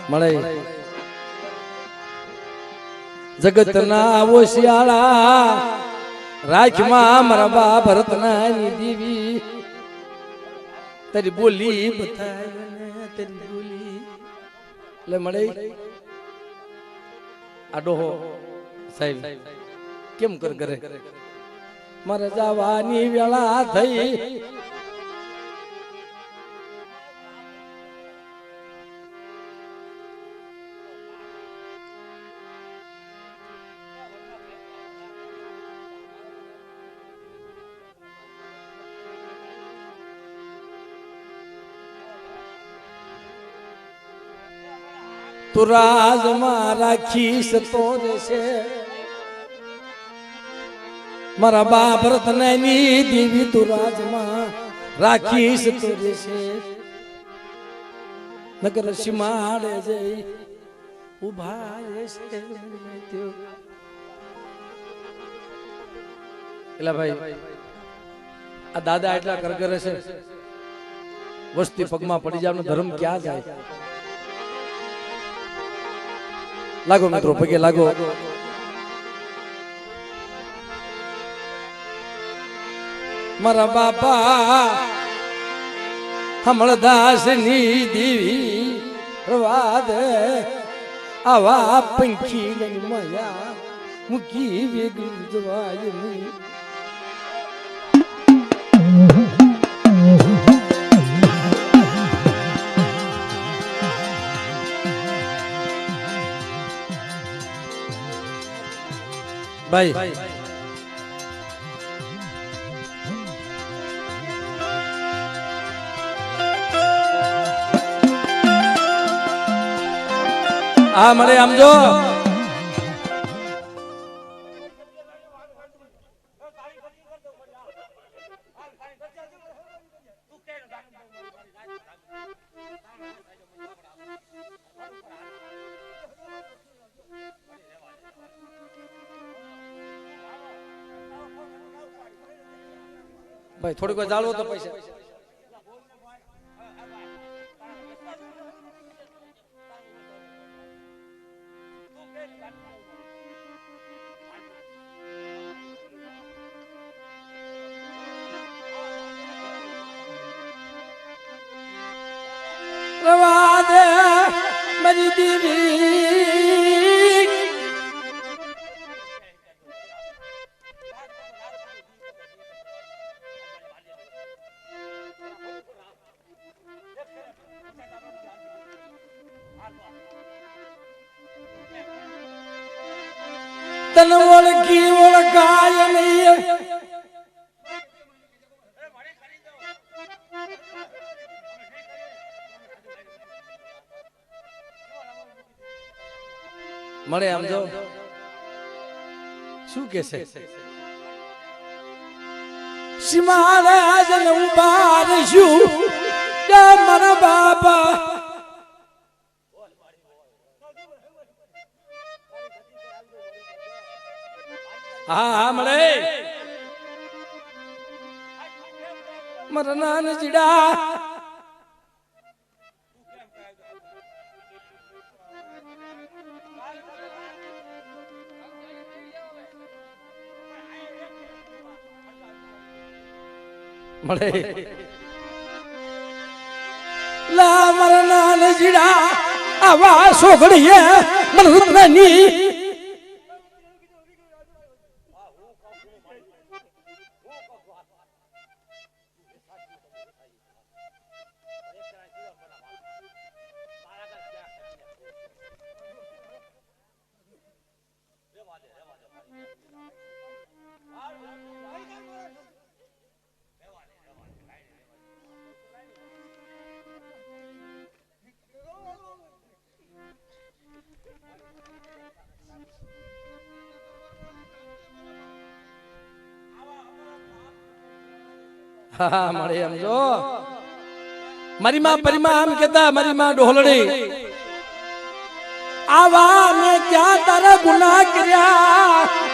મળે જગતના ઓશિયાળા રાખમાં મારા બા ભરતના દેવી તારી બોલી બતાય તારી બોલી એટલે મળે આ ડોહો સાહેબ કેમ કરે મારે જવાની વેળા થઈ તું રાજમાં રાખીશ તો દેશે મારા બા ભરતની દેવી તું રાજમાં રાખીશ તો દેશે નગર સીમાડે જઈ ઉભા રહેશે એટલે ભાઈ આ દાદા એટલા કરગરે છે વસ્તી પગમાં પડી જવાનો ધર્મ ક્યાં જાય લાગો મિત્રો પગે લાગો મારા બાપા હમળદાસ ની દેવી પ્રવાદ આવા પંખી મયા મૂકી વેગી જવાય નહીં ભાઈ આ મળે આમ જો ભાઈ થોડીક વાર જાળવો તો પૈસા પ્રવાદ મારી દેવી તન ઓળખી ઓળખાય નહીં મળે આમ જો શું કે છે સીમાડે જન ઉભા રહીશું કે મારા બાપા હા મળે મારા નાન જીડા મળે લા મારા નાન જીડા આવા સોગડીએ મનની હા મળે એમ જો મારી માં પરિમા આમ કેતા મારી માં ડોહલડી આવા મેં ક્યાં તારા ગુનાહ કર્યા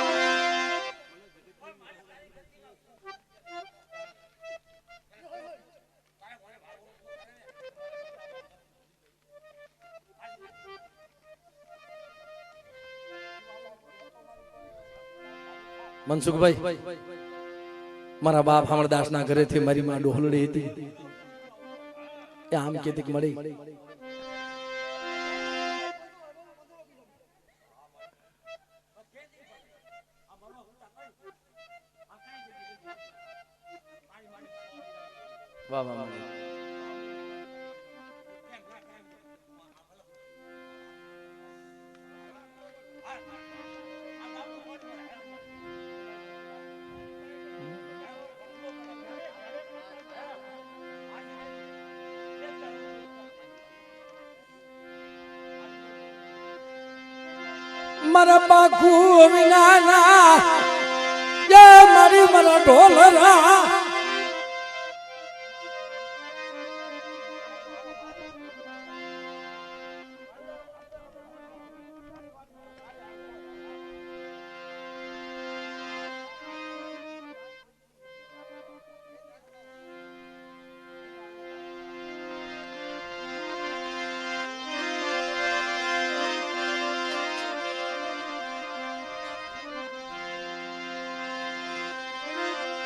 મનસુખભાઈ મારા બાપ અમરદાસ ના ઘરેથી મારી માં ડોહલડી હતી એ આમ કેતી મળી વાહ વાહ મારા બાખુ વિનાના જે મારી મારા ઢોલરા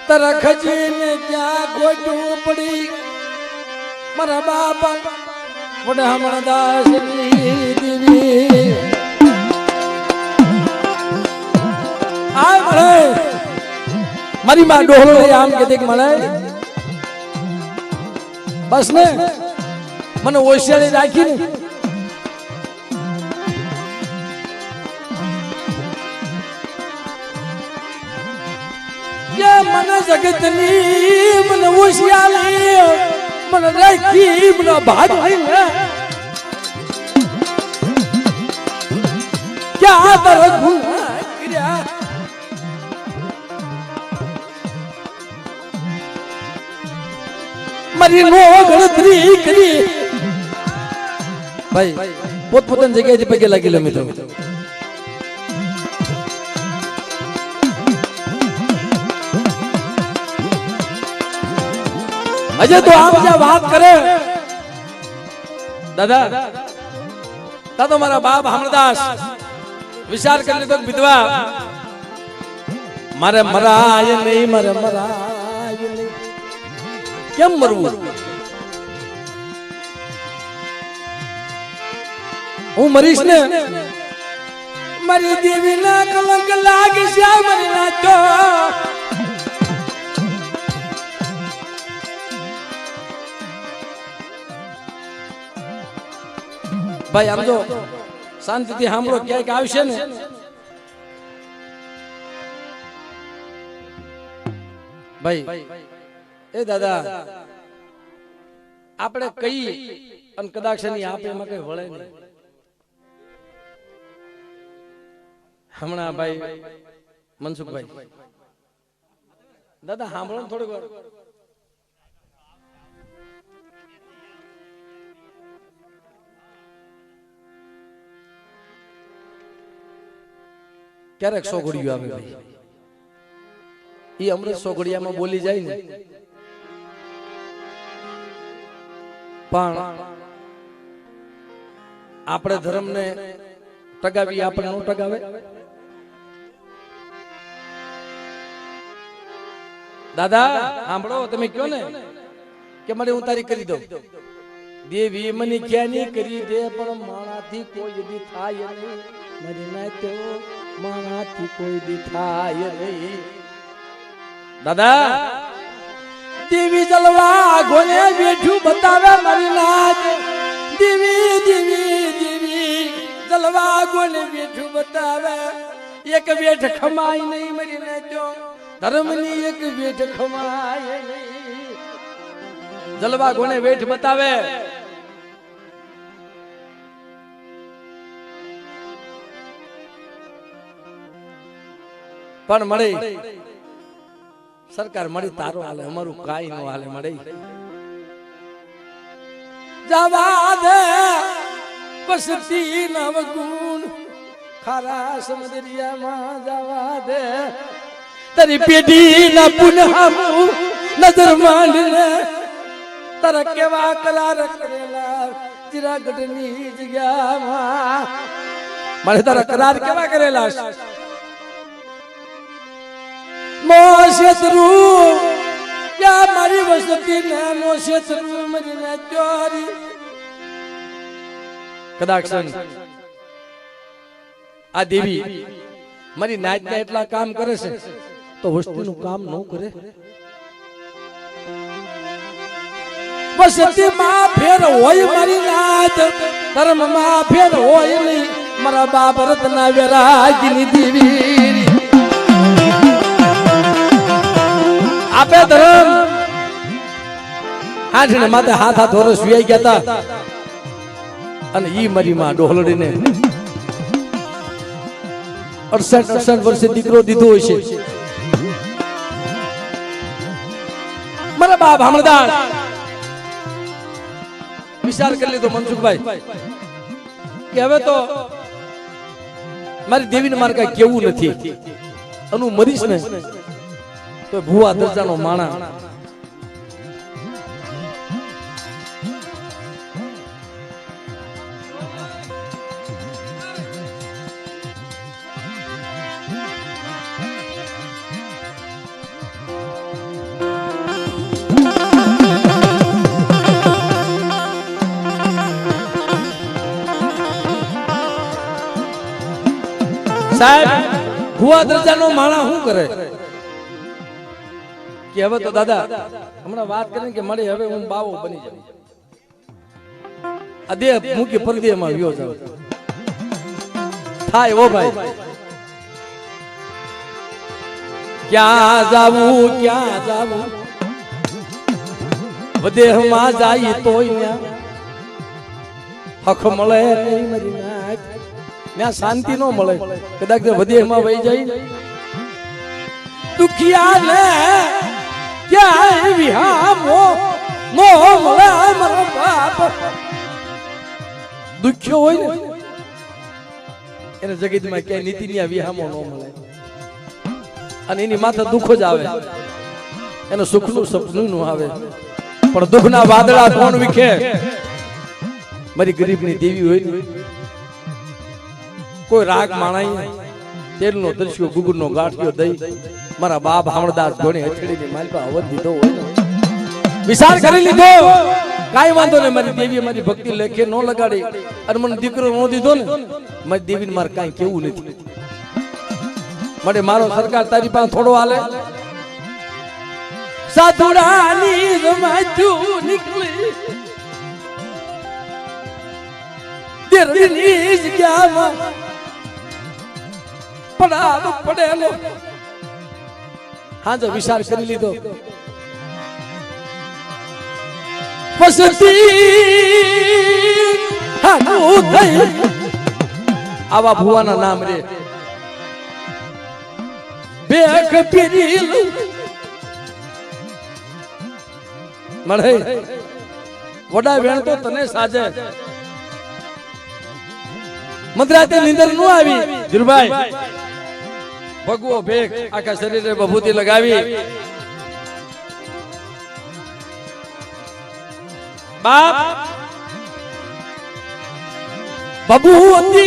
તરખ જીને ક્યાં ગોટું પડી મારા બાપા વડે હમણાં દાસની દેવી આ મળે મારી માં ડોહલો આમ કે દેખ મળે બસ ને મને ઓશિયાળી રાખી ને મને જગતની મને ઓશિયાળી મને રાખી મને ભાગી ને ક્યાં તર ગુના કર્યા મારી નો ગણતરી કરી ભાઈ પોતપોતાની જગ્યાએથી પગે લાગી લો મિત્રો અજય તો આમ જે વાત કરે દાદા તા તો મારા બાપ અમરદાસ વિચાર કરી લીધો વિધવા મારે મરાય નહીં મારે મરાય નહીં કેમ મરવું હું મરીશ ને મારી દેવી ના કલંક લાગી છે મરી નાખો ભાઈ આમ જો શાંતિથી સાંભળો ક્યાંક આવશે ને ભાઈ એ દાદા આપણે કઈ અને કદાચ ની આપે એમાં કઈ વળે નહીં હમણાં ભાઈ મનસુખભાઈ દાદા સાંભળો ને થોડીક વાર ક્યારેક સોગડિયું આવે ભાઈ એ અમૃત સોગડિયામાં બોલી જાય ને પણ આપણે ધર્મને ટગાવી આપણે નો ટગાવે દાદા સાંભળો તમે કયો ને કે મને હું તારી કરી દઉં દેવી મને ક્યાં નહીં કરી દે પણ માણાથી કોઈ દી થાય નહીં મરી ના તો માણાથી કોઈ દી થાય નહીં દાદા દેવી જલવા ગોને બેઠું બતાવે મારી નાચ દેવી દેવી દેવી જલવા ગોને બેઠું બતાવે એક બેઠ ખમાય નહીં મરી ના તો ધર્મની એક બેઠ ખમાય નહીં જલવા ગોને બેઠ બતાવે પણ મળે સરકાર મળી તારો હાલે અમારું કાઈ નો હાલે મળે જવા દે પસતી નવ ગુણ ખારા સમુદ્રિયામાં જવા દે તારી પેઢી ના પુનઃ નજર માંડીને તારા કેવા કરાર કરેલા ચિરાગઢની જગ્યામાં મારે તારા કરાર કેવા કરેલા મોશેતરુ યા મારી વસતી ને મોશેતરુ મરી ના ચોરી કદાચ આ દેવી મારી નાચ ના એટલા કામ કરે છે તો વસ્તીનું કામ ન કરે વસતી માં ફેર હોય મારી નાચ ધર્મ માં ફેર હોય નહીં મારા બાપ રત્ના વેરાગીની દેવી આપે ધર્મ આઠને માથે હાથ હાથ વર્ષ વ્યાઈ ગયા હતા અને ઈ મારી માં ડોહલડીને 68 વર્ષે દીકરો દીધો હોય છે મારા બાપ હમણાં વિચાર કરી લીધો મનસુખભાઈ કે હવે તો મારી દેવીને મારે કઈ કેવું નથી અને હું મરીશ ને તો ભુવા દરજાનો માણા સાહેબ ભુવા દરજાનો માણા શું કરે કે હવે તો દાદા હમણાં વાત કરીને કે મળે હવે હું બાવો બની જાઉં આ દેહ મૂકી પરદેહમાં વ્યો જાવ થાય ઓ ભાઈ ક્યાં જાવું વદેહમાં જાય તોય હક મળે નહીં મારી નાચ ત્યાં શાંતિ ન મળે કદાચ વદેહમાં વહી જાય દુખિયા ને ક્યાં વિહામો નો મળે મારો બાપ દુખ્યો હોય ને એને જગતમાં ક્યાંય નીતિની વિહામો ન મળે અને એની માથે દુઃખ જ આવે એને સુખનું સપનું નું આવે પણ દુઃખના વાદળા કોણ વિખે મારી ગરીબની દેવી હોય ને કોઈ રાગ માણાઈ તેલનો દર્શ્યો ગુગુરનો ગાંઠિયો દઈ મારા બાપ હામળદાસ ગોણે હથેળીની માલપા અવધ દીધો હોય વિચાર કરી લીધો કાઈ વાંધો ને મારી દેવીએ મારી ભક્તિ લેખે ન લગાડી અને મને દીકરો ન દીધો ને મારી દેવીને મારે કાંઈ કેવું નથી મને મારો સરકાર તારી પાસે થોડો હાલે સાધુડાની રમાજુ નીકળી દેરની જગ્યામાં પડાલો પડેલો હા જો વિચાર કરી લીધો વસતી હાનું થઈ આવા ભુવાના નામ રે બેખ પીરી મળે વડા વેણ તો તને સાજે મધરાતે નીંદર નો આવી ધીરુભાઈ ભગવો ભેખ આખા શરીરે બભૂતિ લગાવી બાપ બભૂતિ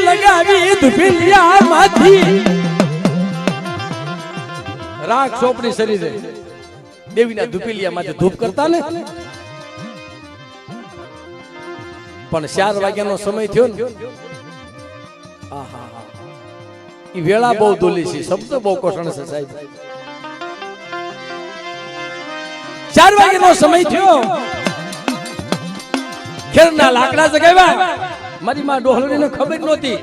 લગાવી દુભિલિયા માંથી રાખ ચોપડી શરીરે દેવીના દુભિલિયા માંથી ધૂપ કરતા ને પણ 4 વાગ્યાનો સમય થયો ને ઈ વેળા બહુ દોલી છે શબ્દ બહુ કોષણ છે સાહેબ 4 વાગ્યાનો સમય થયો ખેરના લાકડા જગાવ્યા મારી માં ડોહલડીને ખબર નહોતી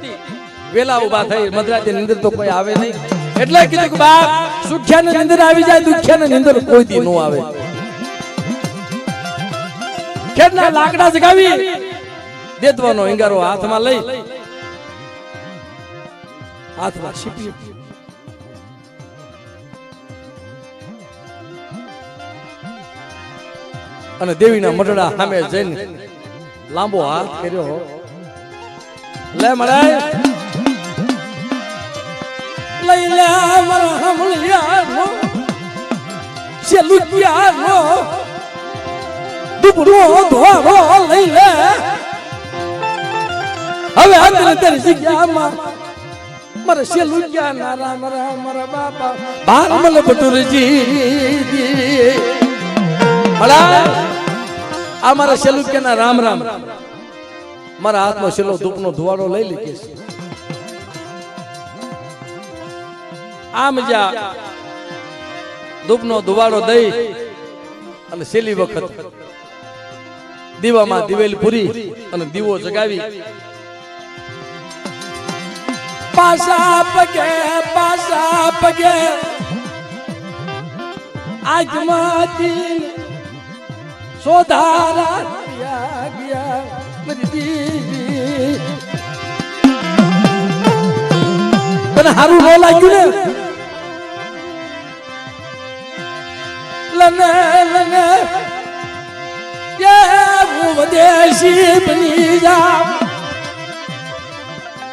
વેલા ઉભા થઈ મધરાતે નિંદર તો કોઈ આવે નહીં એટલે કીધું કે બાપ સુખ્યાને નિંદર આવી જાય દુખ્યાને નિંદર કોઈ દી નો આવે ખેરના લાકડા જગાવી દેતવાનો ઈંગારો હાથમાં લઈ હાથમાં છીપી અને દેવીના મઢડા સામે જઈને લાંબો હાથ કર્યો લે મળાય લઈ લે મારા હમલિયાનો સેલુતિયાનો દુબળો ધોળો લઈ લે હવે અંદર જગ્યામાં मर शेलुक्या ना राम राम मर बापा भारमल बटुर जी मला आ मारा शेलुक्या ना राम राम मारा हाथ में शेलो धूपनो धुवाड़ो लई लीके आम जा धूपनो धुवाड़ो दई અને છેલ્લી વખત દીવામાં દિવેલ પૂરી અને દીવો જગાવી પાસા પગે આજમાંથી સોધારા ગયા મારી દીવી તને હારું ન લાગ્યું ને લને ये विदेशी बनी जा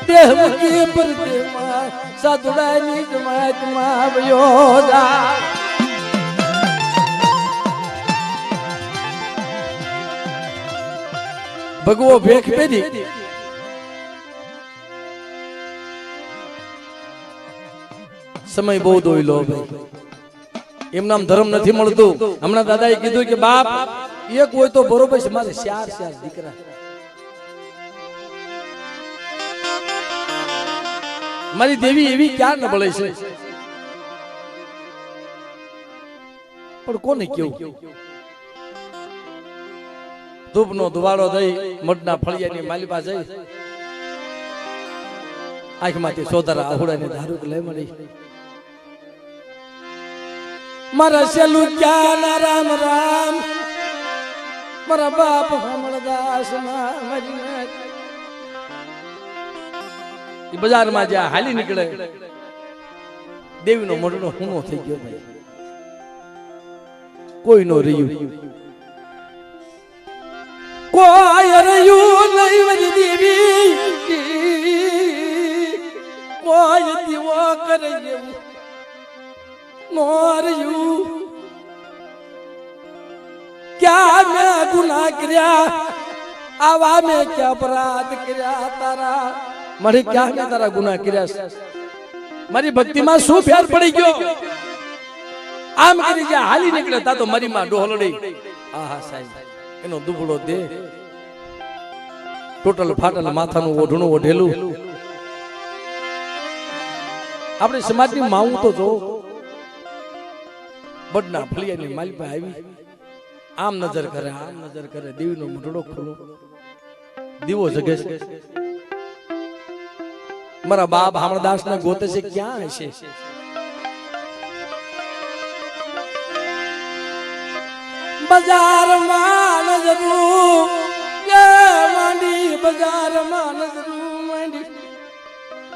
देव की प्रतिमा सदुरानी जमात मावयो जा भगवो भेख पेरी समय बहुत होइलो भाई एम नाम धर्म नहीं मळतो हमना दादाए कीधुं के बाप एक होय तो बरोबर छे मारे चार दीकरा मारी देवी एवी क्या न बळे छे पण कोने केवुं धूपनो धुवाड़ो दई मडना फळियानी मालिपा जई आंखमांथी सोदरा आहुडाने धारुक लई मળી मारा शेलुक्या ना राम राम मारा बाप हमरदास ना मरीना ई बाजार में ज्या हाली निकळे देवी नो मोडनो हुनो થઈ ગયો ભાઈ કોઈ નો રહ્યું કોઈ રહ્યું નહીં મારી દેવી કોઈ દીવો કરે એવું नोर यू क्या मैं गुनाह किया आवा में क्या अपराध किया तारा मारी क्या मैं तारा गुनाह किया मारी भक्ति में शू फेर पड़ी गयो आम करी जे हाली निकलता तो मारी मां डोहलड़ी आहा साईं एनो दुबळो दे टोटल फाटल माथाનું ઓઢણું ઓઢેલું આપણે સમાજની માવું તો જો बड़ना फलियानी मालिपा आई आम नजर करे देवी नो मोटड़ो खोलो दीवो जगे मारा बाप हमरदास ने गोते से क्या है बाजार मान जरूर ये मांडी बाजार मान जरूर मांडी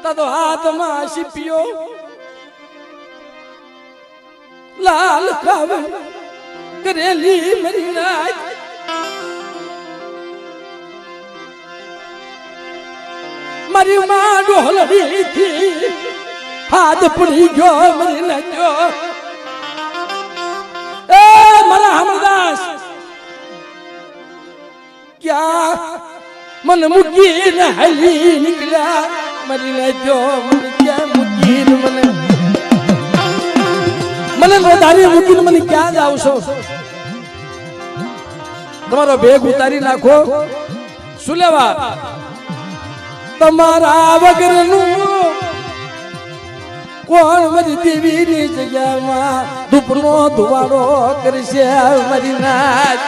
तदो हाथ मा शिपियो लाल खावे करेली मेरी नाच मारी मां डोहलड़ी थी हाथ पड़ी गयो मेरी नचो ए मरा हमरदास क्या मन मुकीर हली निकला मेरी नचो मन क्या मुकीर मन મને વધારે મૂકીને મને ક્યાં જાવ છો તમારો બેગ ઉતારી નાખો શું લેવા તમારા વગરનું કોણ મારી દેવીની જગ્યામાં ધૂપનો ધુવાડો કરશે મારી નાચ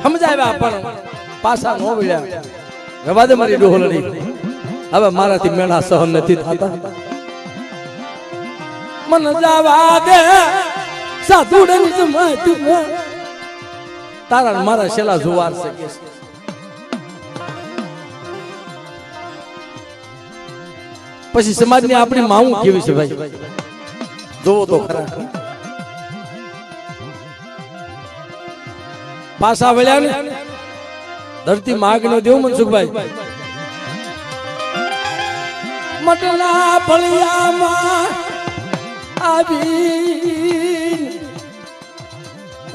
સમજાવ્યા પણ પાછા ન વળ્યા रवा दे मारी डोहलड़ी હવે મારાથી મેળા સહન નથી થતા मन जावा दे સાધુડની જમાતમાં તારા મારા શેલા જુવાર છે પછી સમાજની આપણી માવું કેવી છે ભાઈ જોવો તો ખરા પાછા વળ્યા ને धरती माग नो देव मनसुखभाई मटला फलिया आवी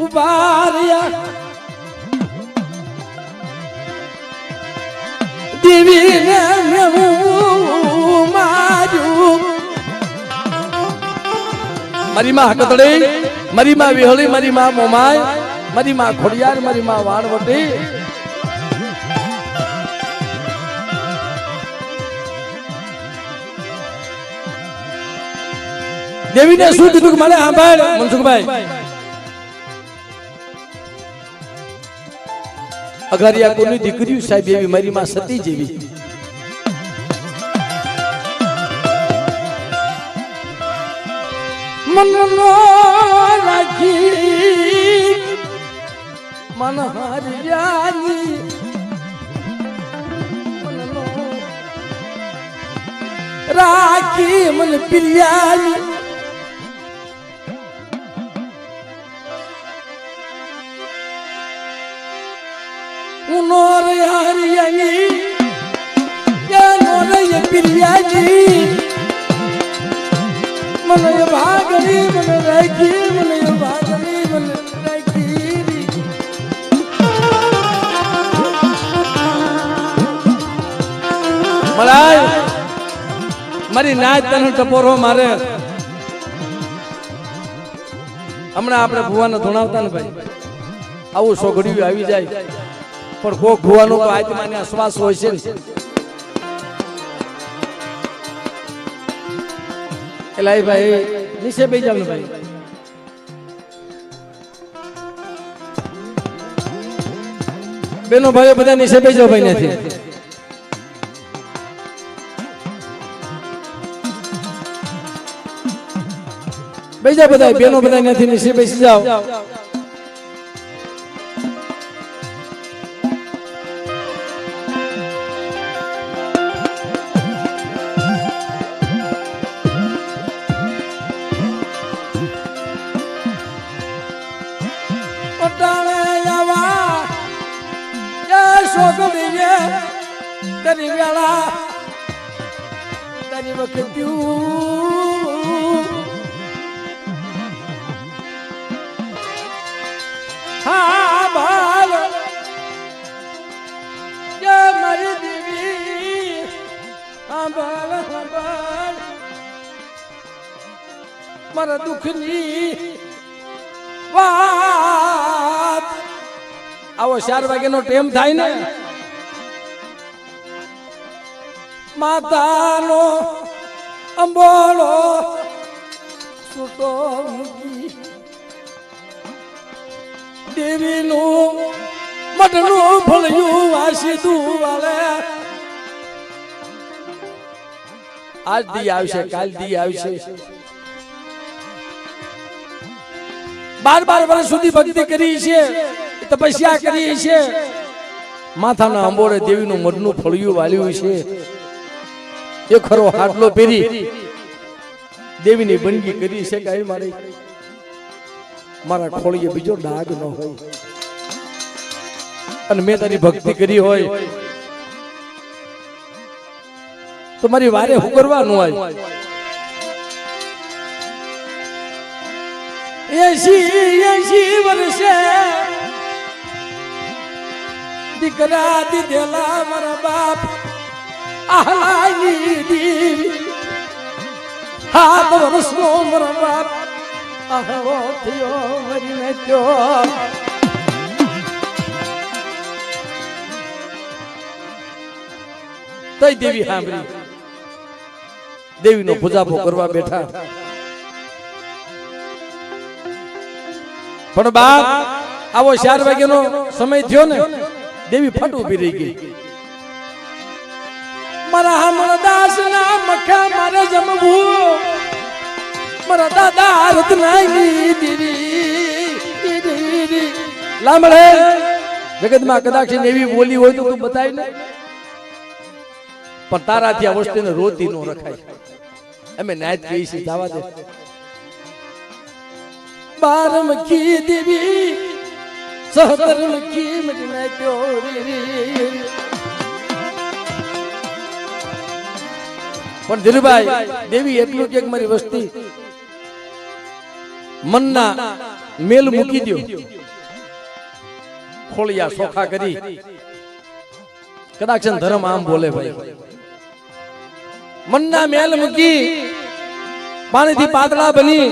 उबारिया દેવી ને માર્યું મારી માં હકતડી મારી માં વિહળી મારી માં મોમાય મારી માં ખોડિયાર મારી માં વાણવટી દેવી ને શું કીધું કે મને સાંભળ મનસુખભાઈ અઘારિયા કોની દીકરી સાહેબ એવી મારી માં સતી જેવી મનનો રાખી મન હારિયાની મનનો રાખી મન પ્રિયાની ઉનોર હારિયાની યાનોર પ્રિયાની મને ભાગની મને રાખી મને ભાગની મને રાખી મલાય મારી નાચ તને ટપોરો મારે હમણાં આપણે ભુવાનો ધોણાવતા ને ભાઈ આવું સોગડિયું આવી જાય પણ કોક ભુવાનો તો આત્માને આશ્વાસ હોય છે ને એલા ભાઈ નીચે બેસી જાવ ને ભાઈ બેનો ભાઈઓ બધા નીચે બેસી જાવ ભાઈ નથી બેસી જાવ બધા બેનો બધા નથી નીચે બેસી જાવ તારી વેળા તારી વખત હા બાલ મારી દેવી હા બાલ હા બાલ મારા દુઃખની વાત આવો 4 વાગ્યાનો ટાઈમ થાય ને માતાનો અંબોળો છૂટો મૂકી દેવીનું મઢનું ફળિયું વાસીદું વાલે આજ દી આવશે કાલ દી આવશે 12 વર્ષ સુધી ભક્તિ કરી છે તપસ્યા કરી છે માથાના અંબોળે દેવીનું મઢનું ફળિયું વાલ્યું છે એ ખરો હાટલો પહેરી દેવીની બંદગી કરી છે કે મારા ખોળીએ બીજો ડાઘ ન હોય અને મેં તારી ભક્તિ કરી હોય તો મારી વારે હું કરવાનું હોય 80 વર્ષે દીકરા દીધેલા મારા બાપ આહલાની દેવી 7 વર્ષનો મારા બાપ આહવો થયો મરીને ત્યો તઈ દેવી સાંભળી દેવીનો પૂજાપો કરવા બેઠા પણ બાપ આવો 4 વાગ્યાનો સમય થયો ને દેવી ફટ ઉભી રહી ગઈ મારા હમણાં દાસ ના મખા મારે જમવું મારા દાદા રત્નાની દેવી લાંબળે જગતમાં કદાચ એવી બોલી હોય તો તું બતાવી ને પણ તારાથી આ વસ્તુને રોતી ન રખાય અમે નાયત કહી છે જવા દે 12 મખી દેવી 17 મખી મજના ચોરી પણ ધીરુભાઈ દેવી એટલું કે મારી વસ્તી મનના મેલ મૂકી દો ખોળિયા સોખા કરી કદાચ ધર્મ આમ બોલે ભાઈ મનના મેલ મૂકી પાણીથી પાતળા બની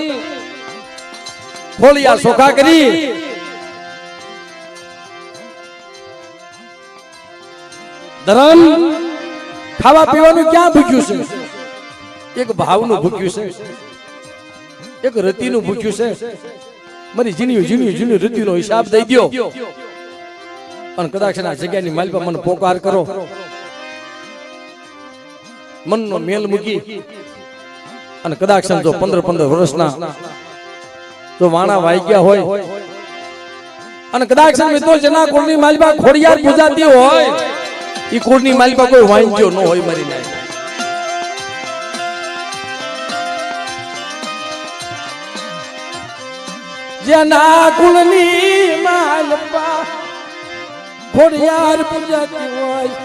ખોલિયા સોખા કરી ધર્મ ખાવા પીવાનું ક્યાં ભૂખ્યું છે એક ભાવનું ભૂખ્યું છે એક રતિનું ભૂખ્યું છે મારી જીની રતિનો હિસાબ દઈ દ્યો અને કદાચ ના જગ્યાની માલ પર મને પોકાર કરો મનનો મેલ મૂકી અને કદાચ જો 15 વર્ષના જો વાણા વાગ્યા હોય અને કદાચ મિત્રો જેના કુળની માલપા ખોડિયાર પૂજાતી હોય ઈ કુળની માલપા કોઈ વાંચ્યો ન હોય મારી નાય જેના કુળની માલપા ખોડિયાર પૂજાતી હોય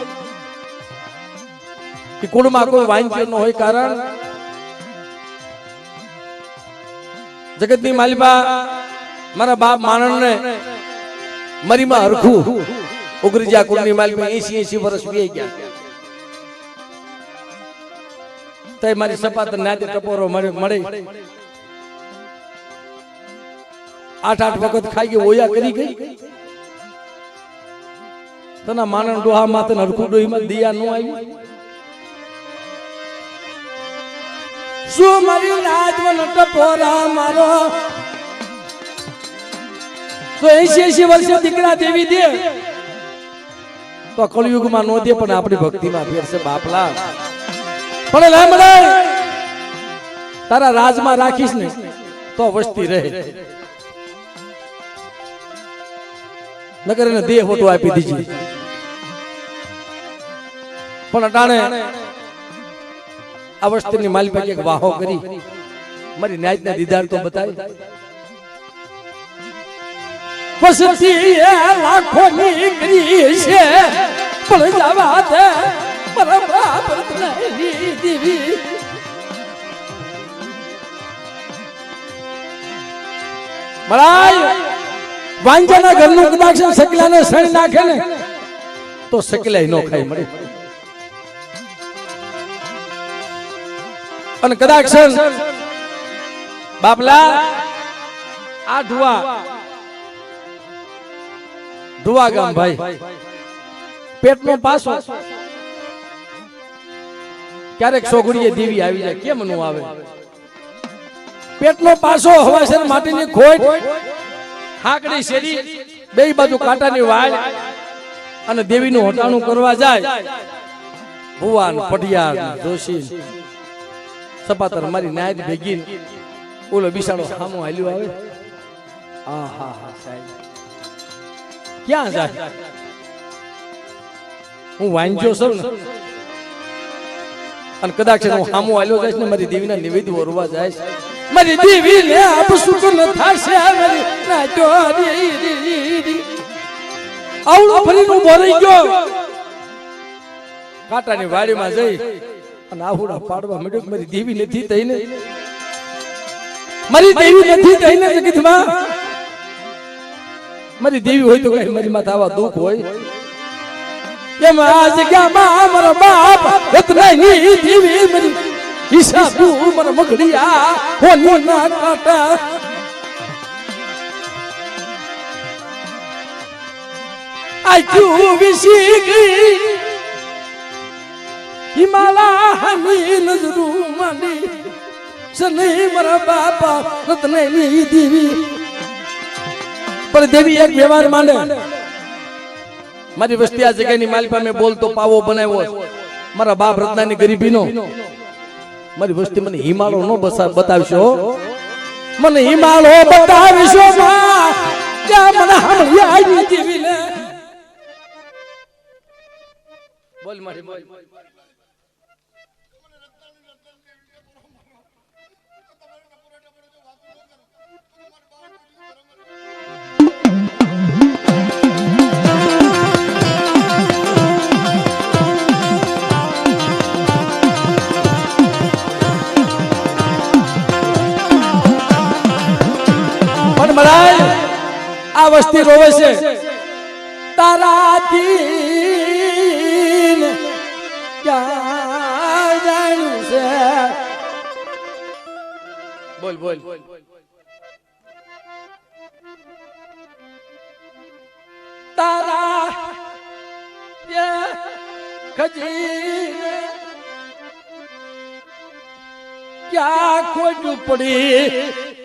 ઈ કુળમાં કોઈ વાંચ્યો ન હોય કારણ જગતની માલિકા મારા બાપ માણસને મરીમાં હરખું ઉગરી જા કુળની માલિકા 80 વર્ષ વી ગયા તઈ મારી સપાત નાતે ટપોરો મળે 8 વખત ખાઈ ગઈ ઓયા કરી ગઈ તના માણસ ડોહા માથે હરખું ડોહીમાં દિયા ન આવી શું મારી નાજવન ટપોરા મારો તો 80 વર્ષે દીકરા દેવી દે તો કળયુગમાં નો દે પણ આપણી ભક્તિમાં ફેરશે બાપલા પણ લે મળે તારા રાજમાં રાખીશ ને તો વસ્તી રહે નગર ને દેહ ફોટો આપી દીધી પણ અટાણે આ વસ્તુની માલિકા એક વાહો કરી મારી ન્યાયના દીદાર તો બતાય વસતી લાખો ની કરી છે પણ જવા દે મારા બાપ રત્નાની દેવી મરાય વાંજાના ઘરનું કદાચ સકલાને સણ નાખે ને તો સકલાય નો ખાય મળે અને કદાચ બાપલા આ ધુવા ગામ ભાઈ પેટનો પાસો ક્યારેક સોગડીએ દેવી આવી જાય કેમ નું આવે પેટનો પાસો હવાસર માટીની ખોટ હાકડી શેરી બે બાજુ કાંટાની વાળ અને દેવીનું હટાણું કરવા જાય ભુવાન પઢિયાર જોશી સપાતર મારી નાયત ભેગી ઓલો બિસાડો સામો હાલ્યો આવે આહા હા સાહેબ ક્યાં જાય હું વાંચ્યો છું ને અને કદાચ હું સામો હાલ્યો જાય ને મારી દેવીના નિવેદ વરવા જાય મારી દેવી ને આપ સુકન થાશે મારી નાચો આવળો ફરીને ઉભો રહી ગયો કાંટાની વાડીમાં જઈ અને આહુડા પાડવા માંડ્યો મારી દેવી નથી થઈને મારી દેવી નથી થઈને જગતમાં મારી દેવી હોય તો કઈ મારી માથે આવા દુઃખ હોય એમ આ જગ્યામાં મારો બાપ રત્નાની દેવી મારી હિસાબુ મારા મગડિયા હોની ના કાંટા આયુ વિસી ગઈ હિમાલયની નજરું માંડી સને મારા બાપા રત્નાની દેવી પણ દેવી એક વ્યવહાર માંડે મારી વસ્તી આ જગ્યાની માલિકા મેં બોલતો પાવો બનાવ્યો મારા બાપ રત્નાની ગરીબીનો મારી વસ્તી મને હિમાલય નો બતાવશો મને હિમાલય બતાવશો માં ક્યાં મને સાંભળી આવી દેવી ને બોલ મારી બોલ આ વસ્તી રોવે છે તારાથી બોલ બોલ તારા ખજીને ક્યાં ખોટું પડી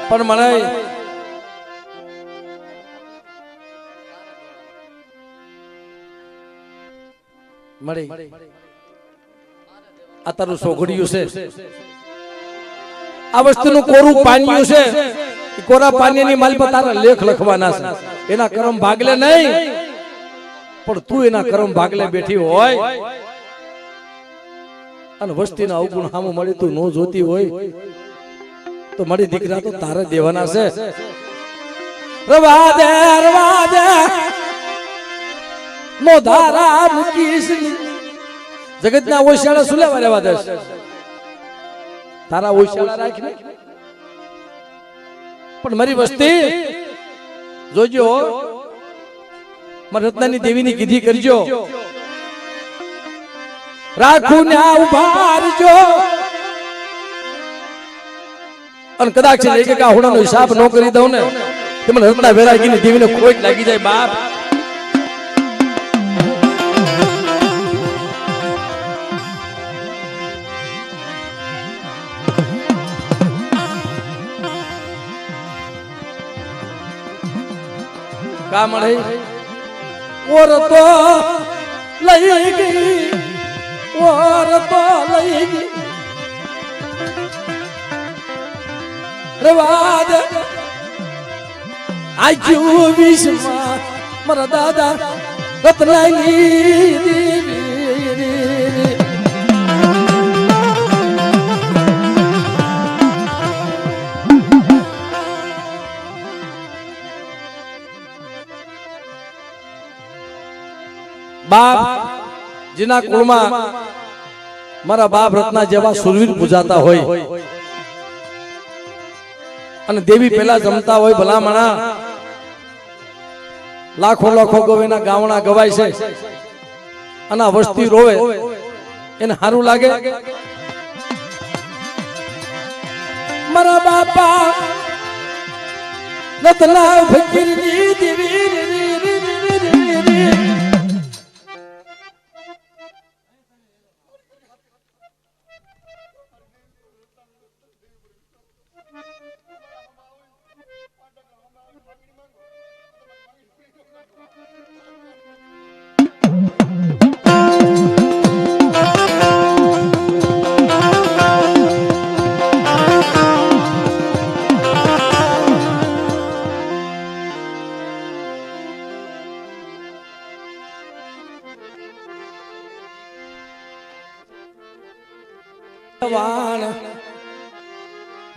પણ મને મળી આ તારું સોઘડિયું છે આ વસ્તુનું કોરું પાન્યું છે એ કોરા પાન્યાની માલ પર તારા લેખ લખવાના છે એના કરમ ભાગલે નહીં પણ તું એના કરમ ભાગલે બેઠી હોય અને વસ્તીના અવગુણ સામું મળી તું નો જોતી હોય તો મારી દીકરા તો તારે દેવાના છે રવા દે મોધારા મુકીશ જગતના ઓશિયાળા સુલેવા રહેવા દે તારા ઓશિયાળા રાખ ને પણ મારી વસ્તી જોજો મારી રત્નાની દેવીની કીધી કરજો રાખું ને ઉભા રજો અને કદાચ એક એક હોડાનો હિસાબ ન કરી દઉં ને તો મને રત્ના વેરાગીની દેવીને ખોટ લાગી જાય બાપ કા મળે ઓર તો લઈ ગઈ ઓર તો લઈ ગઈ રવાદ આજુ વિશ્વમાં મારા દાદા રત્નાની દેવી બાપ જેના કુળમાં મારા બાપ રત્ના જેવા સુરવીર પૂજાતા હોય અને દેવી પેલા જમતા હોય ભલામણા લાખો લાખો ગોવેના ગાવણા ગવાય છે અને આ વસ્તી રોવે એને સારું લાગે મારા બાપા રત્ના ફકીરની દેવી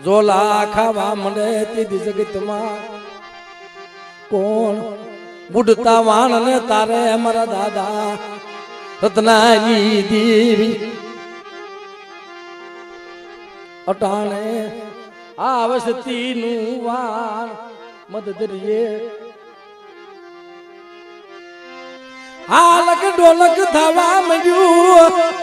જોલા ખાવા મળે તીધી જગતમાં કોણ બુડતા વાણ ને તારે મારા દાદા રત્નાની દેવી અટાણે આ વસતી નું વાણ મદદરીએ હાલક ડોલક થવા મળ્યું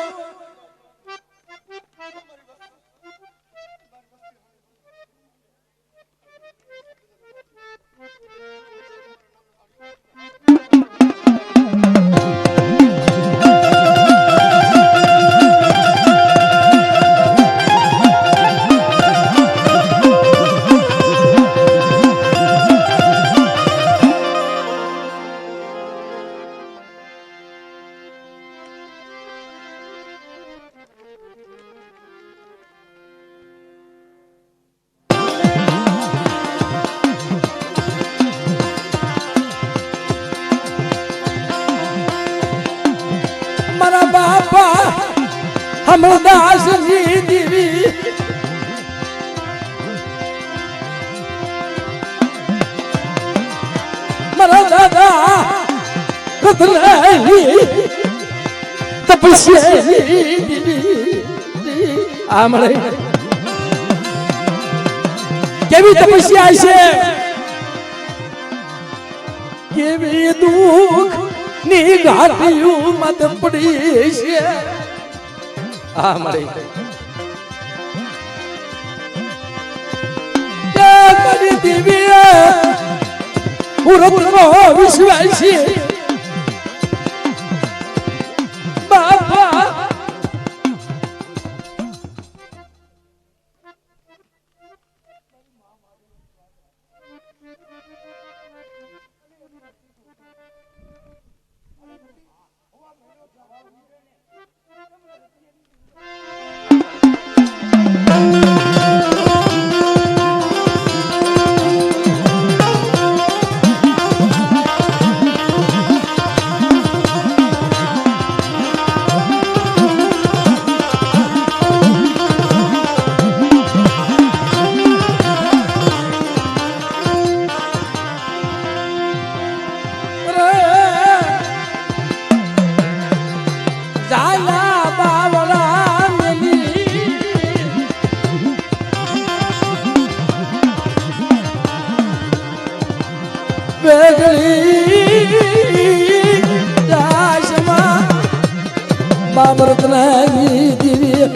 અમરદાસ ની દેવી મારા દાદા રત્નાની તપસ્યા આમળે કેવી તપસ્યા છે કેવી દુઃખ ની ઘાટીયું મત પડી છે આમળે મારી દેવી પૂરો વિશ્વાસી બાપા બાબરતનાની દિવ્ય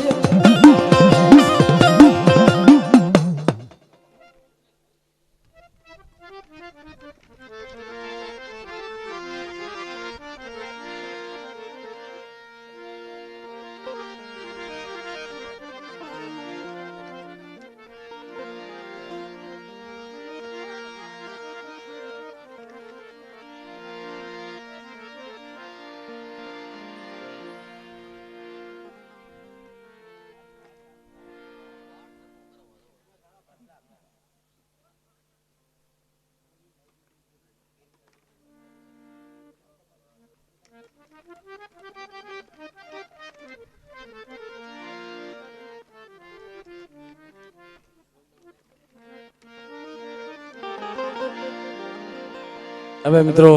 હવે મિત્રો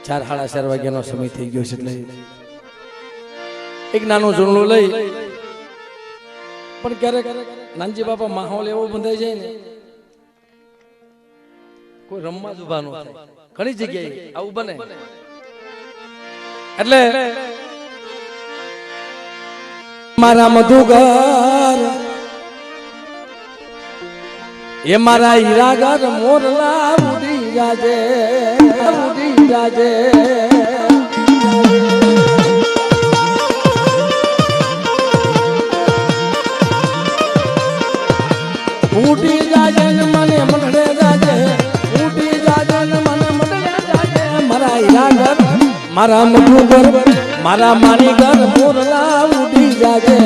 4:30 વાગ્યાનો સમય થઈ ગયો છે એટલે એક નાનો ઝૂંડલો લઈ પણ ક્યારેક નાનજી બાપા માહોલ એવો બંધાઈ જાય ને કોઈ રમવા જ ઉભા ન થાય ઘણી જગ્યાએ આવું બને એટલે મારા મધુગર એ મારા હીરાગર મોરલા ઉડી જાજે ઉડી જાજે ઉડી જાજે ને મને મનડે જાજે ઉડી જાજે ને મને મનડે જાજે મારા હીરાગર મારા મધુગર મારા માણીગર મોરલા ઉડી જાજે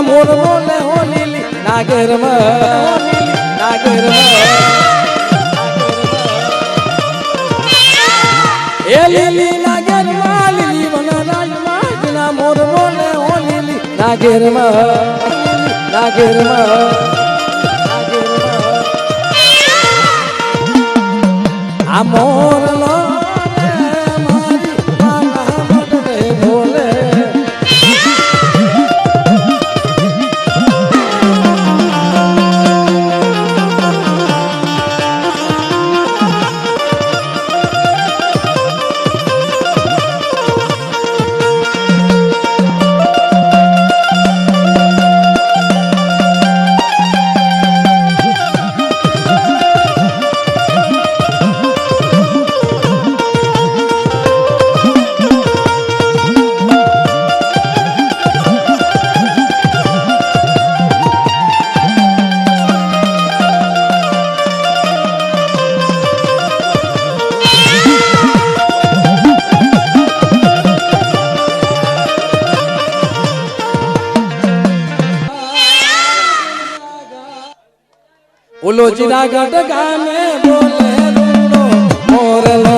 મોર બોલે હો લીલી નાગર નાગર એ લીલી નાગર લીલી વનરાજ માં મોર બોલે હો લીલી નાગર નાગર આ મોર લો ઓલો ચીડા ઘાટ ગામે બોલે રૂડો મોરલો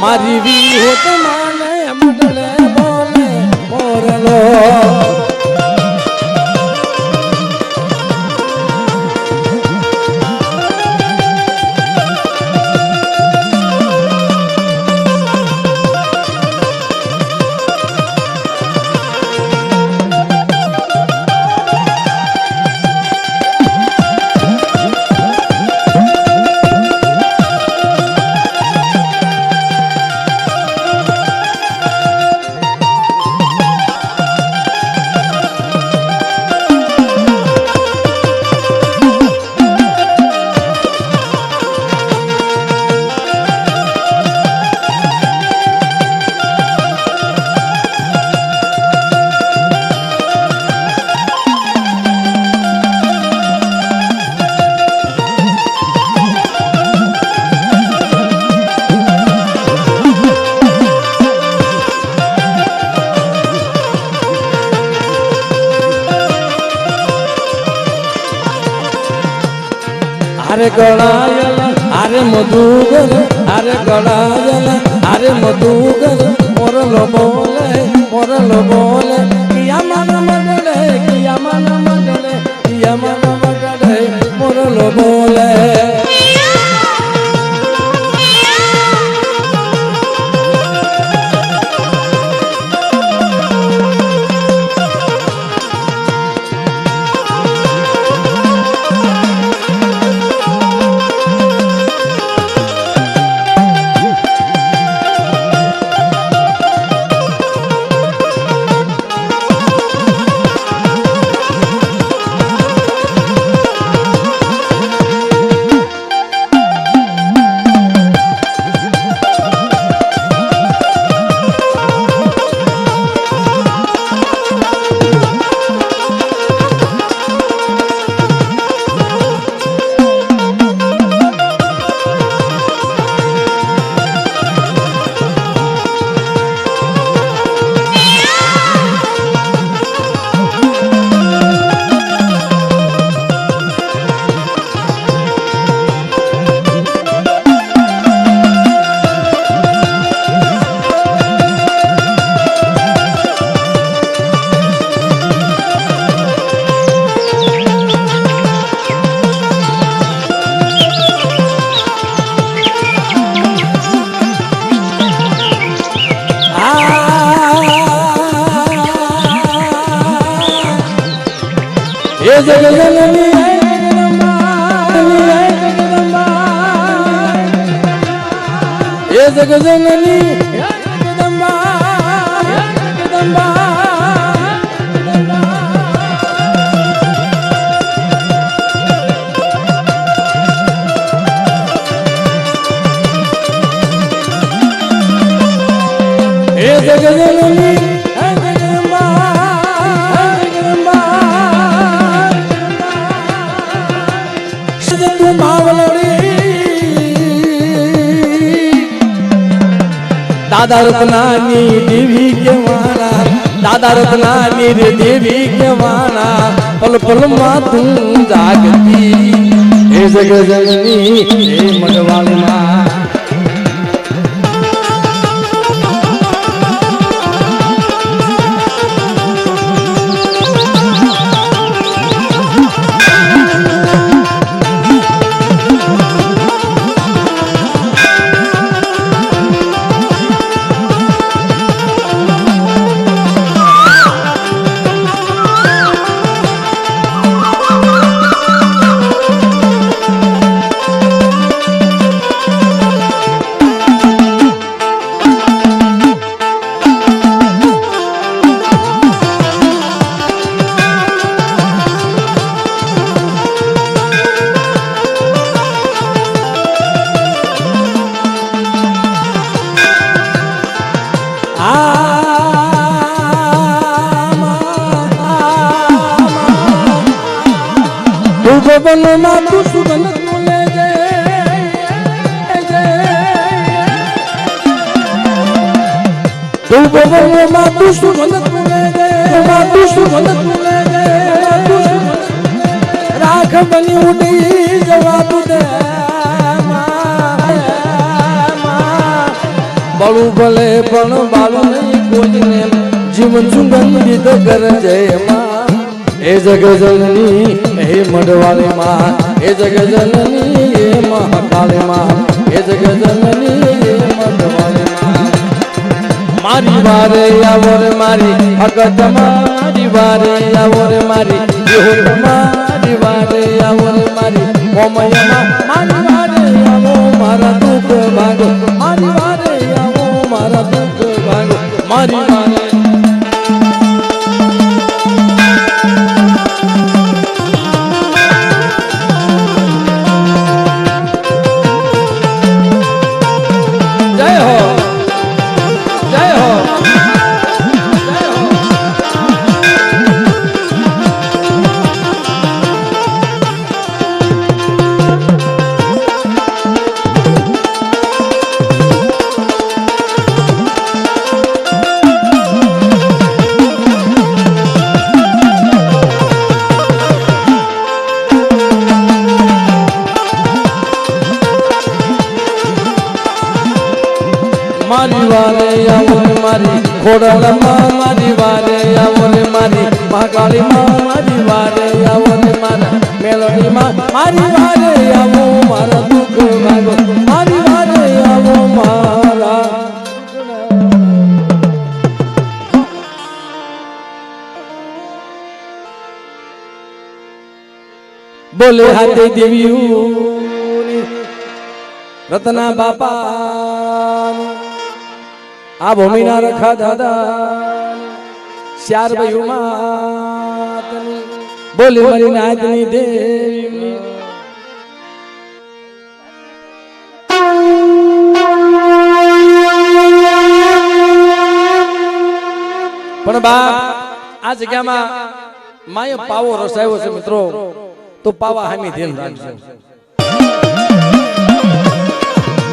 મારી વી હોત માને બદલે બોલે મોરલો अरे गड़ायल अरे मधुगर अरे गड़ायल अरे मधुगर मोरलो बोले किया मन मडले किया मन मडले मोरलो बोले ये जगदम्बा ये जगदम्बा ये जगदम्बा दादा रत्नानी देवी के वाला दादा रत्नानी रे देवी के वाला पल पल माँ तुम जागती हे जग जननी हे मगवाल माँ તું ભવનમાં તું સુગંધ તું લે જે તું ભવનમાં તું સુગંધ તું લે જે તું સુગંધ તું લે જે રાખ બની ઉડી જવા તું દે બાળું ભલે પણ બાળું નહીં કોઈને જીવન સુગંધિત કરજે માં એ જગજનની હે મઢવાળી માં એ જગજનની હે મહાકાળી માં એ જગજનની હે મઢવાળી માં મારી વારે આવો રે મારી ભગત મારી વારે આવો રે મારી દેહો મારી વારે આવો રે મારી મોમયમાં મારી વારે આવો મારા દુઃખ ભાગો મારી વારે આવો મારા દુઃખ ભાગો મારી વારે મારી વારે આવો રે મારી ખોડલમાં મારી વારે આવો રે મારી મહાકાળીમાં મારી વારે આવો રે મારા મેલડીમાં મારી વારે આવો મારા દુઃખ ભાગો મારી વારે આવો મારા બોલે હાથે દેવીયું રતના બાપા આ ભૂમિના રખા દાદા ચાર ભાઈઓ માતની બોલે મારી નાતની દેવી પણ બા આ જગ્યામાં માય પાવો રસાયો છે મિત્રો તો પાવા હામી ધ્યાન રાખજો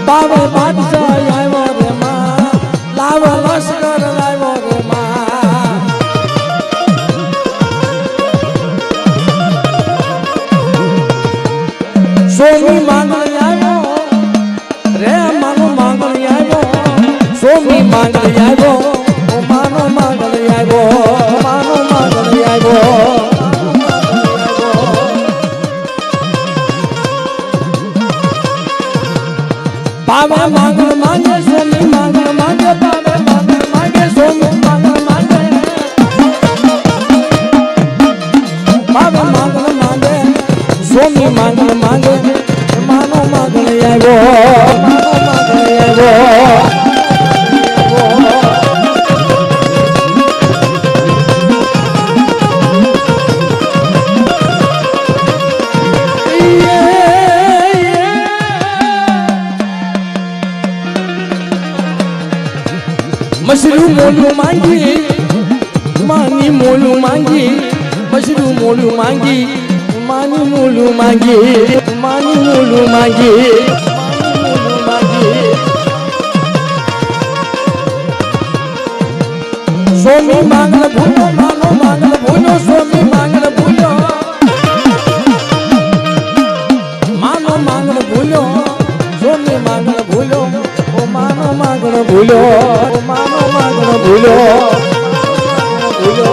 પાવે બાદશાહ આવ્યો રે માં લાવ લશ્કર લાવ્યો રે માં સોમી માંગણી આવ્યો રે માનો માંગણી આવ્યો સોમી માંગણી આવ્યો ઓ માનો માંગણી આવ્યો માનો માંગણી આવ્યો પાવે માંગણ માંગે સોમી માંગણ માંગે પાવે માંગણ માંગે સોમી માંગણ માંગે પાવે માંગણ માંગે સોમી માંગણ માંગે માનો માંગણ આવ્યો માનો માંગણ આવ્યો मशरू मोलू मांगी मानी मोलू मांगी मशरू मोलू मांगी मानी मोलू मांगी मानी मोलू मांगी मोलू मांगी सोमी मांगल भूलो मानो मांगल भूलो सोमी मांगल भूलो मानो मांगल भूलो सोमी मांगल भूलो ओ मानो मांगल भूलो ओ मानो मांगल भूलो भूलो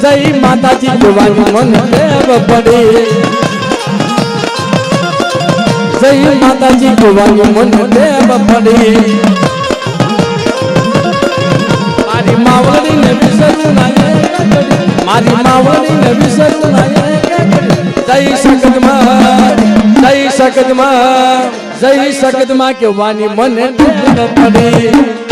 જય માતાજી કહેવાની મને ટેવ પડી જય માતાજી કહેવાની મને ટેવ પડી મારી માવડીને વિસરું ના મારી માવડીને વિસરું ના જય શકદમાં કહેવાની મને ટેવ પડી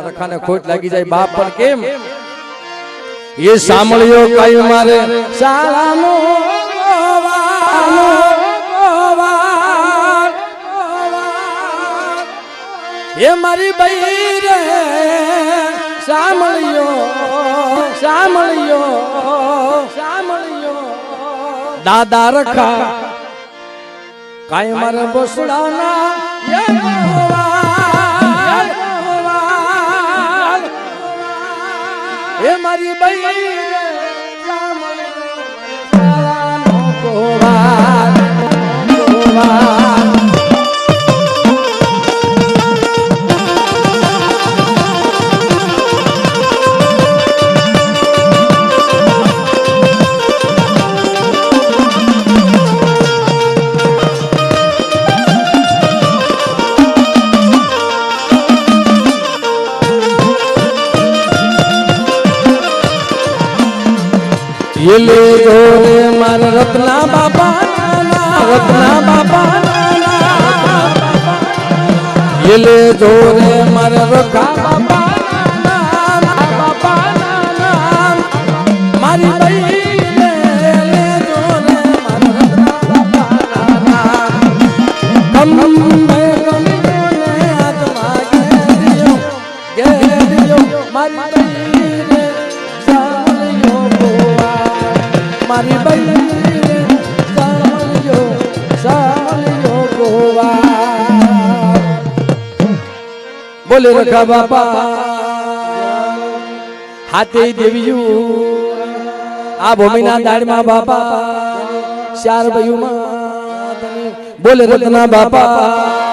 રખાને ખોટ લાગી જાય બાપ પણ કેમ એ સાંભળ્યો કઈ મારે શાળાનો એ મારી બઈ રે સાંભળ્યો દાદા રખા કઈ મારે બસડાના એ મારી બઈ લે જોરે માર રત્ના બાપા લે જોરે માર રખા બાપા મારી બઈ લે જોરે માર રત્ના બાપા મારી બઈ સાંભળ્યો ગોવા બોલે રખા બાપા હાથે દેવ્યું આ ભૂમિના દાડમાં બાપા ચાર બયુમાં બોલે રત્ના બાપા